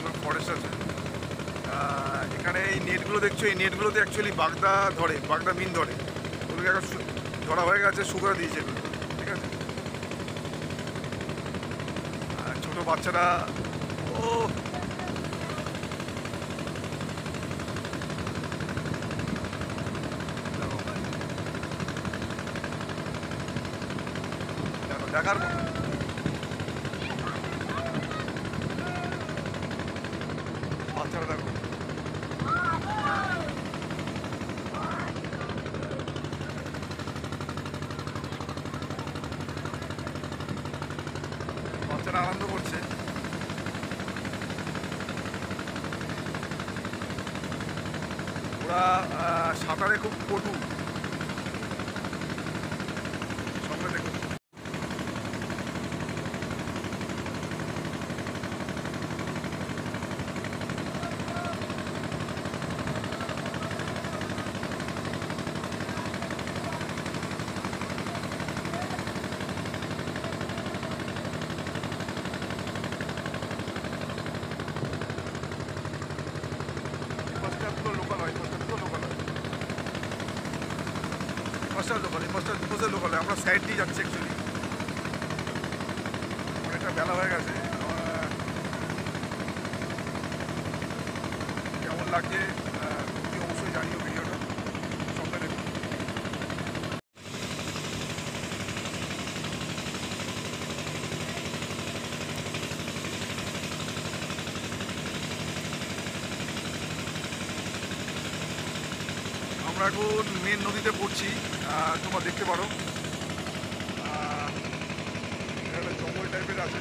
Bengal forest আছে। এখানে এই নেটগুলো দেখছো, এই নেটগুলোতে অ্যাকচুয়ালি বাগদা ধরে, বাগদা মিন ধরে। ওগুলোকে এখন ধরা হয়ে গেছে, শুকানো দিয়েছে এগুলো, ঠিক আছে। আর ছোটো বাচ্চারা, ও দেখো, দেখার মতো বাচ্চারা, দেখো বাচ্চারা আনন্দ করছে। ওরা সাঁতারে খুব পটু, সঙ্গে দেখো। লোকাল হয়, লোকাল হয়, লোকাল, লোকাল। আমরা সাইড দিয়ে যাচ্ছি অ্যাকচুয়ালি, অনেকটা বেলা হয়ে গেছে। কেমন লাগছে তুমি অবশ্যই জানিও ভিডিওটা, সঙ্গে দেখুন। আমরা এখন মেন নদীতে পড়ছি, তোমরা দেখতে পারো। একটা জঙ্গল টাইপের আছে,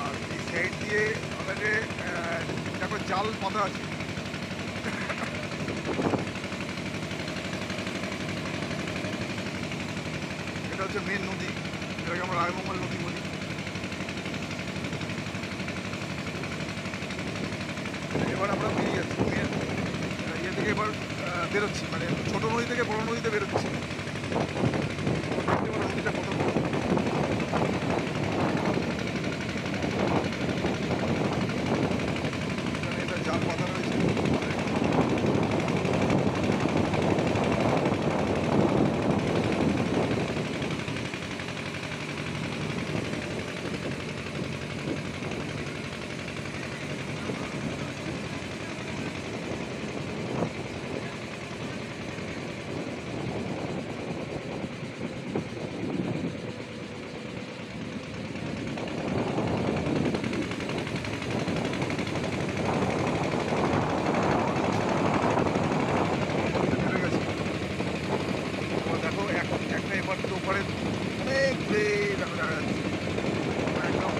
আর এই সাইড দিয়ে আমাদের দেখো জাল পাতা আছে। এটা হচ্ছে মেন নদী, এটাকে আমরা রায়মঙ্গল নদী বলি। এবার আমরা বেরিয়ে যাচ্ছি মেন ইয়ে থেকে, এবার বেরোচ্ছি, মানে ছোটো নদী থেকে বড় নদীতে বেরোচ্ছি। নদীটা কত বড়, এটা জাল পাতা রয়েছে। দেখো একটা এবার তো ওপারে অনেক দেখো দেখা যাচ্ছে, আমরা একদম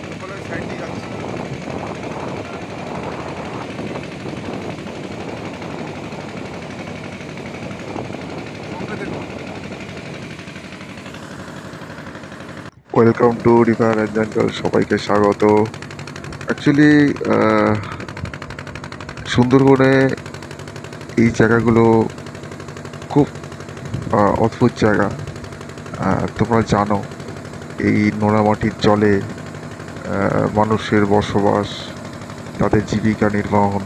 লোকালের সাইড দিয়ে যাচ্ছি। ওয়েলকাম টু রিভার অ্যাডভেঞ্চার, সবাইকে স্বাগত। অ্যাকচুয়ালি সুন্দরবনে এই জায়গাগুলো খুব অদ্ভুত জায়গা। তোমরা জানো এই নোনামাটির জলে মানুষের বসবাস, তাদের জীবিকা নির্বাহন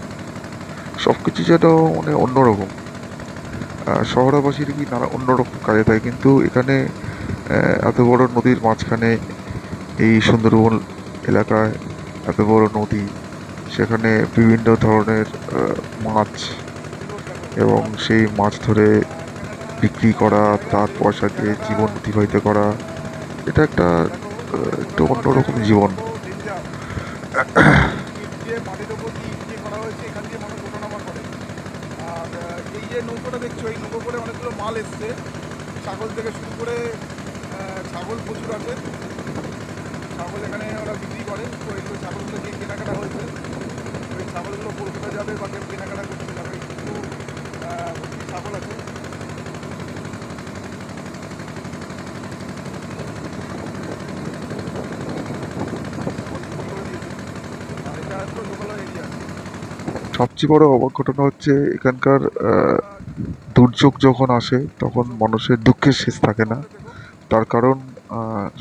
সব কিছু যেন মানে অন্যরকম। শহরবাসীর কি নানা অন্যরকম কাজে থাকে, কিন্তু এখানে এত বড় নদীর মাঝখানে এই সুন্দরবন এলাকায় এত বড় নদী, সেখানে বিভিন্ন ধরনের মাছ, এবং সেই মাছ ধরে বিক্রি করা, তার পয়সা দিয়ে জীবন অতিবাহিত করা, এটা একটা একটু অন্যরকম জীবন। মাটির ওপর দিয়ে ইট দিয়ে করা হয়েছে, এখান দিয়ে মানুষ ওঠানামা করে। আর এই যে নৌকোটা দেখছো, এই নৌকো করে অনেকগুলো মাল এসছে, ছাগল থেকে শুরু করে, ছাগল প্রচুর আছে, ছাগল এখানে ওরা বিক্রি করে। তো এইগুলো ছাগলগুলো গিয়ে কেনাকাটা হয়েছে, ওই ছাগলগুলো কলকাতা যাবে বা কেউ কেনাকাটা করতে যাবে, কিন্তু ছাগল আছে। আর এটা তো লোকাল এরিয়া। সবচেয়ে বড় অবাক ঘটনা হচ্ছে এখানকার দুর্যোগ যখন আসে তখন মানুষের দুঃখের শেষ থাকে না। তার কারণ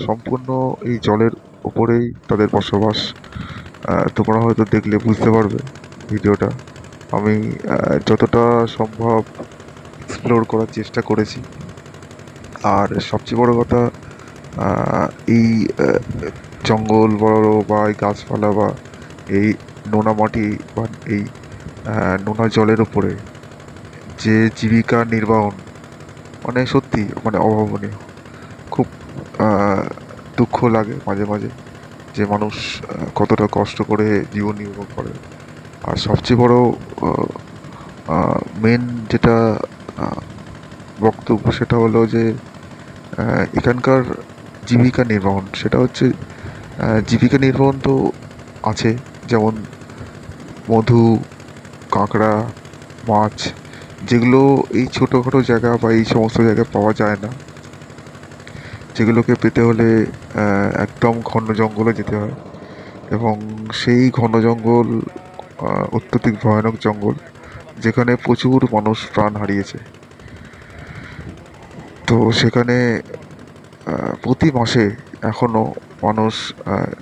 সম্পূর্ণ এই জলের উপরেই তাদের বসবাস। তোমরা হয়তো দেখলে বুঝতে পারবে ভিডিওটা। আমি যতটা সম্ভব এক্সপ্লোর করার চেষ্টা করেছি। আর সবচেয়ে বড় কথা, আহ, এই আহ, জঙ্গল বড় বা এই গাছপালা বা এই নোনা মাটি বা এই নোনা জলের উপরে যে জীবিকা নির্বাহন, মানে সত্যি মানে অভাবনীয়। খুব আহ, দুঃখ লাগে মাঝে মাঝে যে মানুষ কতটা কষ্ট করে জীবন নির্বাহ করে। আর সবচেয়ে বড় মেন যেটা আহ, বক্তব্য সেটা হলো যে এখানকার জীবিকা নির্বাহন সেটা হচ্ছে জীবিকা নির্বাহন তো আছে, যেমন মধু, কাঁকড়া, মাছ, যেগুলো এই ছোটোখাটো জায়গা বা এই সমস্ত জায়গায় পাওয়া যায় না, যেগুলোকে পেতে হলে একদম ঘন জঙ্গলে যেতে হয়। এবং সেই ঘন জঙ্গল অত্যধিক ভয়ানক জঙ্গল, যেখানে প্রচুর মানুষ প্রাণ হারিয়েছে। তো সেখানে প্রতি মাসে এখনও মানুষ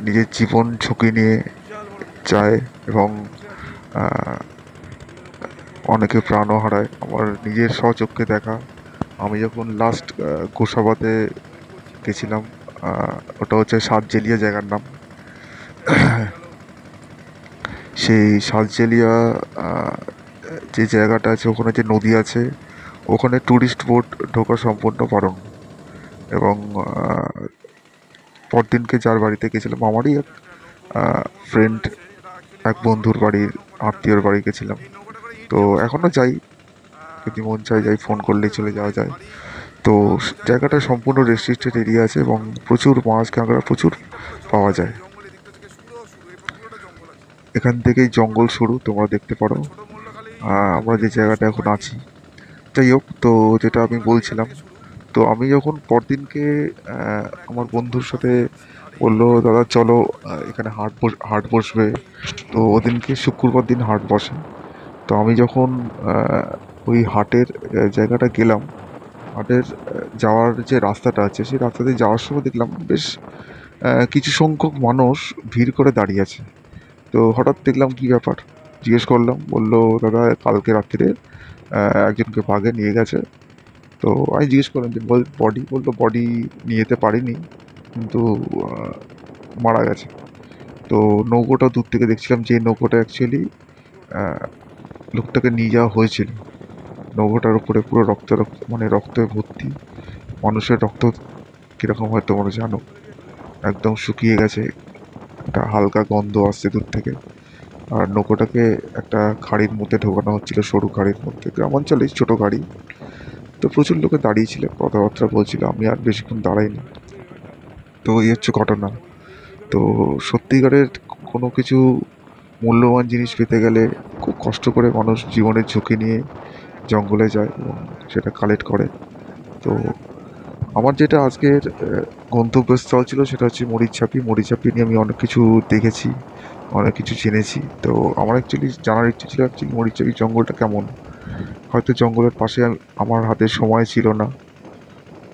নিজের জীবন ঝুঁকি নিয়ে যায় এবং আহ, অনেকে প্রাণও হারায়। আমার নিজের স্বচক্ষে দেখা, আমি যখন লাস্ট গোসাবাতে গেছিলাম, ওটা হচ্ছে সাতজেলিয়া জায়গার নাম। সেই সাতজেলিয়া আহ, যে জায়গাটা আছে, ওখানে যে নদী আছে, ওখানে ট্যুরিস্ট বোট ঢোকা সম্পূর্ণ বারণ। এবং পরদিনকে যার বাড়িতে গেছিলাম, আমারই এক ফ্রেন্ড, এক বন্ধুর বাড়ির আত্মীয়র বাড়ি গেছিলাম। তো এখনও যাই, যদি মন চায় যাই, ফোন করলেই চলে যাওয়া যায়। তো জায়গাটা সম্পূর্ণ রেস্ট্রিক্টেড এরিয়া আছে এবং প্রচুর মাছ কাঁকড়া প্রচুর পাওয়া যায়। এখান থেকেই জঙ্গল শুরু, তোমরা দেখতে পারো। আমরা যে জায়গাটা এখন আছি, যাই হোক, তো যেটা আমি বলছিলাম, তো আমি যখন পরদিনকে আমার বন্ধুর সাথে বললো, দাদা চলো এখানে হাট বসবে। তো ওদিনকে শুক্রবার দিন হাট বসে। তো আমি যখন ওই হাটের জায়গাটা গেলাম, হাটের যাওয়ার যে রাস্তাটা আছে, সেই রাস্তা দিয়ে যাওয়ার সময় দেখলাম বেশ কিছু সংখ্যক মানুষ ভিড় করে দাঁড়িয়ে আছে। তো হঠাৎ দেখলাম কি ব্যাপার, জিজ্ঞেস করলাম, বললো দাদা কালকে রাত্রিরে একজনকে বাঘে নিয়ে গেছে। তো আমি জিজ্ঞেস করলাম যে বডি, বললো বডি নিয়ে যেতে পারিনি, কিন্তু আহ, মারা গেছে। তো নৌকোটা দূর থেকে দেখছিলাম, যে নৌকোটা অ্যাকচুয়ালি লোকটাকে নিয়ে যাওয়া হয়েছিল। নৌকোটার উপরে পুরো রক্ত রক্ত, মানে রক্তে ভর্তি। মানুষের রক্ত কীরকম হয় তোমরা জানো, একদম শুকিয়ে গেছে, একটা হালকা গন্ধ আসছে দূর থেকে। আর নৌকোটাকে একটা খাড়ির মধ্যে ঢোকানো হচ্ছিল, সরু খাড়ির মধ্যে, গ্রামাঞ্চলে ছোট গাড়ি। তো প্রচুর লোকে দাঁড়িয়েছিল, কথাবার্তা বলছিল, আমি আর বেশিক্ষণ দাঁড়াইনি। তো এই হচ্ছে ঘটনা। তো সত্যিকারের কোনো কিছু মূল্যবান জিনিস পেতে গেলে খুব কষ্ট করে মানুষ জীবনের ঝুঁকি নিয়ে জঙ্গলে যায় এবং সেটা কালেক্ট করে। তো আমার যেটা আজকের গন্তব্যস্থল ছিল সেটা হচ্ছে মরিচঝাপি। মরিচঝাপি নিয়ে আমি অনেক কিছু দেখেছি, অনেক কিছু জেনেছি। তো আমার অ্যাকচুয়ালি জানার ইচ্ছে ছিল অ্যাকচুয়ালি মরিচঝাপি জঙ্গলটা কেমন। হয়তো জঙ্গলের পাশে আমার হাতে সময় ছিল না।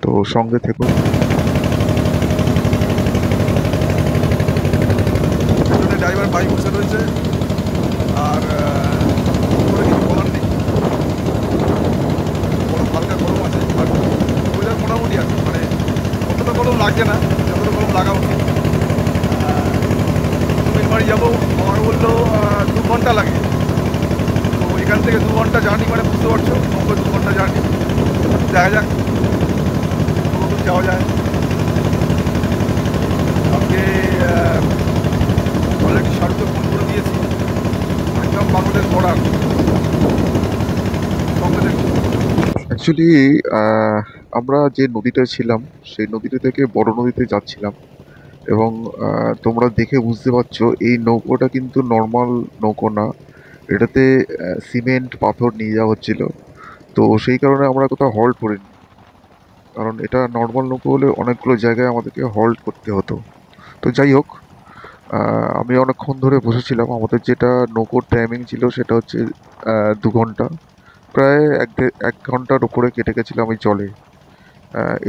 তো সঙ্গে থেকো। পেছনে ড্রাইভার ভাই বসে রয়েছে, আর করে কিছু বলার নেই। গরম, হালকা গরম আছে, বাট ওয়েদার মোটামুটি আছে, মানে অতটা গরম লাগছে না যতটা গরম লাগা উচিত। বাড়ি যাবো, আমার বললো 2 ঘন্টা লাগে। তো এখান থেকে 2 ঘন্টা জার্নি, মানে বুঝতে পারছো, 2 ঘন্টা জার্নি। দেখা যাক কতদূর যাওয়া যায়। আজকে অলরেডি শাহরুখকে ফোন করে দিয়েছি, একদম বাংলাদেশ বর্ডার, সঙ্গে দেখো। অ্যাকচুয়ালি আমরা যে নদীটা ছিলাম, সেই নদীটা থেকে বড় নদীতে যাচ্ছিলাম। এবং তোমরা দেখে বুঝতে পারছো এই নৌকোটা কিন্তু নর্মাল নৌকো না, এটাতে সিমেন্ট পাথর নিয়ে যাওয়া হচ্ছিল। তো সেই কারণে আমরা কোথাও হল্ট করিনি, কারণ এটা নর্মাল নৌকো হলে অনেকগুলো জায়গায় আমাদেরকে হল্ট করতে হতো। তো যাই হোক, আমি অনেকক্ষণ ধরে বসেছিলাম। আমাদের যেটা নৌকোর টাইমিং ছিল সেটা হচ্ছে 2 ঘন্টা, প্রায় 1 ঘন্টার উপরে কেটে গেছিলাম ওই জলে।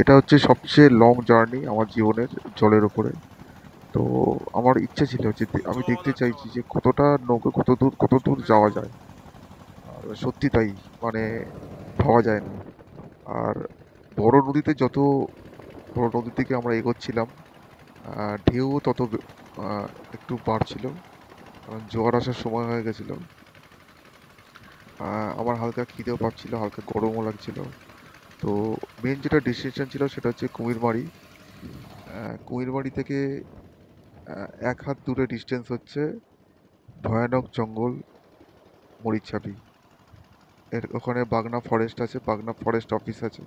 এটা হচ্ছে সবচেয়ে লং জার্নি আমার জীবনের, জলের উপরে। তো আমার ইচ্ছা ছিল যে আমি দেখতে চাইছি যে কতটা নৌকা কত দূর যাওয়া যায়। আর সত্যি তাই, মানে ভাবা যায় না। আর বড় নদীতে যত বড় নদীর দিকে আমরা এগোচ্ছিলাম, ঢেউ তত আহ, একটু বাড়ছিল, কারণ জোয়ার আসার সময় হয়ে গেছিল। আমার হালকা খিদেও পাচ্ছিল, হালকা গরমও লাগছিল। তো মেন যেটা ডেস্টিনেশন ছিল সেটা হচ্ছে কুমিরমারি। কুমিরমারি থেকে 1 হাত দূরে ডিস্টেন্স হচ্ছে ভয়ানক জঙ্গল মরিচছাপি। ওখানে বাগনা ফরেস্ট আছে, বাগনা ফরেস্ট অফিস আছে।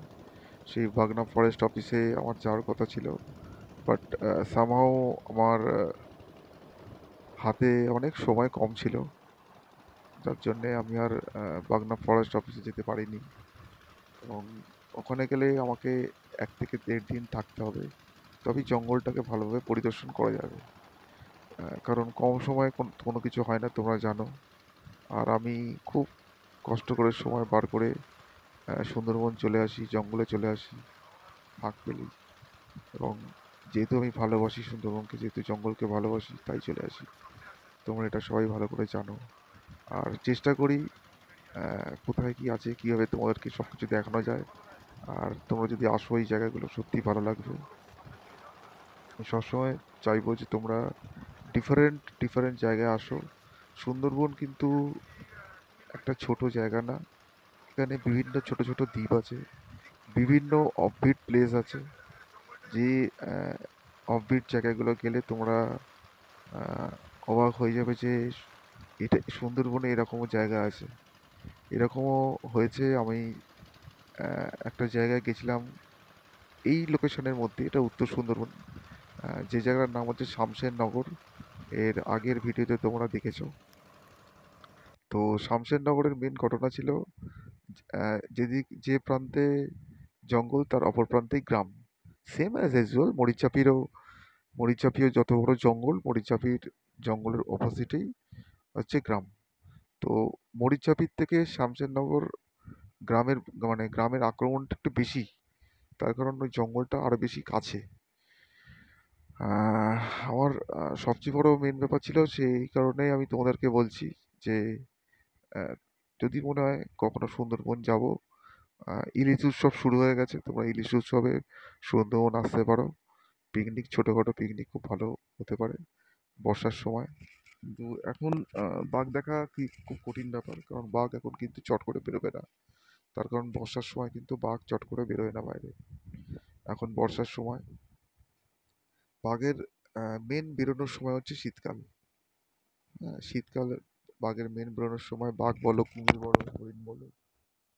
সেই বাগনা ফরেস্ট অফিসে আমার যাওয়ার কথা ছিল, বাট সামহাও আমার হাতে অনেক সময় কম ছিল, যার জন্যে আমি আর বাগনা ফরেস্ট অফিসে যেতে পারিনি। এবং ওখানে গেলে আমাকে 1 থেকে 1.5 দিন থাকতে হবে, তবেই জঙ্গলটাকে ভালোভাবে পরিদর্শন করা যাবে। কারণ কম সময়ে কোনো কিছু হয় না, তোমরা জানো। আর আমি খুব কষ্ট করে সময় বার করে সুন্দরবন চলে আসি, জঙ্গলে চলে আসি ফাঁক পেলেই। এবং যেহেতু আমি ভালোবাসি সুন্দরবনকে, যেহেতু জঙ্গলকে ভালোবাসি, তাই চলে আসি। তোমরা এটা সবাই ভালো করে জানো। আর চেষ্টা করি কোথায় কি আছে, কীভাবে তোমাদেরকে সব কিছু দেখানো যায়। আর তোমরা যদি আসো এই জায়গাগুলো সত্যিই ভালো লাগবে। আমি সবসময় চাইবো যে তোমরা ডিফারেন্ট ডিফারেন্ট জায়গায় আসো। সুন্দরবন কিন্তু একটা ছোট জায়গা না, এখানে বিভিন্ন ছোট ছোট দ্বীপ আছে, বিভিন্ন অফবিট প্লেস আছে। যে অফবিট জায়গাগুলো গেলে তোমরা আহ, অবাক হয়ে যাবে যে এটা সুন্দরবনে এরকমও জায়গা আছে। এরকমও হয়েছে, আমি একটা জায়গায় গেছিলাম এই লোকেশনের মধ্যে, এটা উত্তর সুন্দরবন। যে জায়গার নাম হচ্ছে শামশেরনগর। এর আগের ভিডিওতে তোমরা দেখেছো। তো শামশেরনগরের মেন ঘটনা ছিল, যে প্রান্তে জঙ্গল তার অপর প্রান্তেই গ্রাম। সেম অ্যাজ ইউজুয়াল মরিচাপিও যত বড় জঙ্গল, মরিচাপির জঙ্গলের অপোজিটেই হচ্ছে গ্রাম। তো মরিচাপির থেকে শামশেরনগর গ্রামের, মানে গ্রামের আক্রমণটা একটু বেশি, তার কারণ ওই জঙ্গলটা আরো বেশি কাছে। আহ, আমার সবচেয়ে বড় মেন ব্যাপার ছিল, সেই কারণেই আমি তোমাদেরকে বলছি যে আহ, যদি মনে হয় কখনো সুন্দরবন যাব, ইলিশ উৎসব শুরু হয়ে গেছে, তোমরা ইলিশ উৎসবে সুন্দরবন আসতে পারো। পিকনিক, ছোটোখাটো পিকনিক খুব ভালো হতে পারে বর্ষার সময়। কিন্তু এখন বাঘ দেখা কি খুব কঠিন ব্যাপার, কারণ বাঘ এখন কিন্তু চট করে বেরোবে না। তার কারণ বর্ষার সময় কিন্তু বাঘ চট করে বেরোয় না বাইরে। এখন বর্ষার সময় বাঘের মেন বেরোনোর সময় হচ্ছে শীতকাল। শীতকালে বাঘের মেন বেরোনোর সময়, বাঘ বলো, কুমির বলো, হরিণ বলো,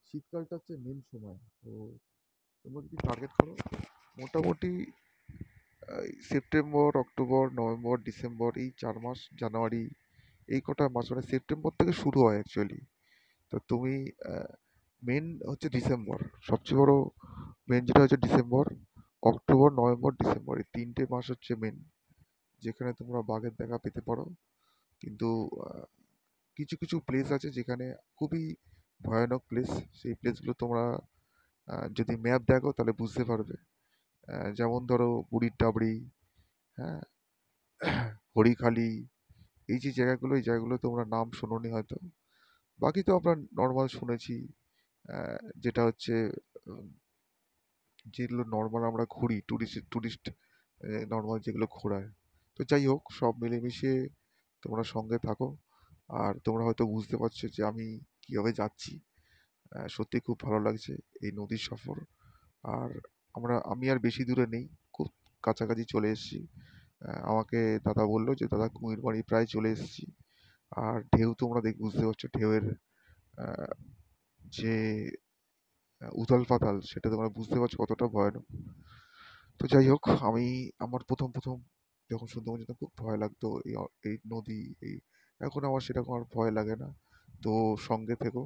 শীতকালটা হচ্ছে মেন সময়। তো তোমরা যদি টার্গেট করো, মোটামুটি সেপ্টেম্বর, অক্টোবর, নভেম্বর, ডিসেম্বর, এই 4 মাস, জানুয়ারি, এই কটা মাস, মানে সেপ্টেম্বর থেকে শুরু হয় অ্যাকচুয়ালি। তো তুমি মেন হচ্ছে ডিসেম্বর, সবচেয়ে বড় মেন যেটা হচ্ছে ডিসেম্বর, অক্টোবর, নভেম্বর, ডিসেম্বর, এই 3টে মাস হচ্ছে মেন, যেখানে তোমরা বাঘের দেখা পেতে পারো। কিন্তু আহ, কিছু কিছু প্লেস আছে যেখানে খুবই ভয়ানক প্লেস। সেই প্লেসগুলো তোমরা যদি ম্যাপ দেখো তাহলে বুঝতে পারবে। যেমন ধরো বুড়ির ডাবরি, হ্যাঁ, হরিখালি, এই যে জায়গাগুলো, এই জায়গাগুলো তোমরা নাম শোনোনি হয়তো। বাকি তো আমরা নর্মাল শুনেছি, যেটা হচ্ছে উম, যেগুলো নর্মাল আমরা ঘুরি, টুরিস্ট টুরিস্ট নর্মাল যেগুলো ঘোরায়। তো যাই হোক, সব মিলেমিশে তোমরা সঙ্গে থাকো। আর তোমরা হয়তো বুঝতে পারছো যে আমি কিভাবে যাচ্ছি। সত্যি খুব ভালো লাগছে এই নদীর সফর। আর আমি আর বেশি দূরে নেই, খুব কাছাকাছি চলে এসেছি। আমাকে দাদা বললো যে দাদা কুমিরমারি প্রায় চলে এসেছি। আর ঢেউ তোমরা বুঝতে পারছো, ঢেউয়ের আহ, যে উথাল পাতাল, সেটা তোমরা বুঝতে পারছো কতটা ভয়ানক। তো যাই হোক, আমি আমার প্রথম প্রথম যখন সুন্দরবন যেতাম খুব ভয় লাগতো, এই নদী, এই এখন আমার সেরকম আর ভয় লাগে না। তো সঙ্গে থেকো,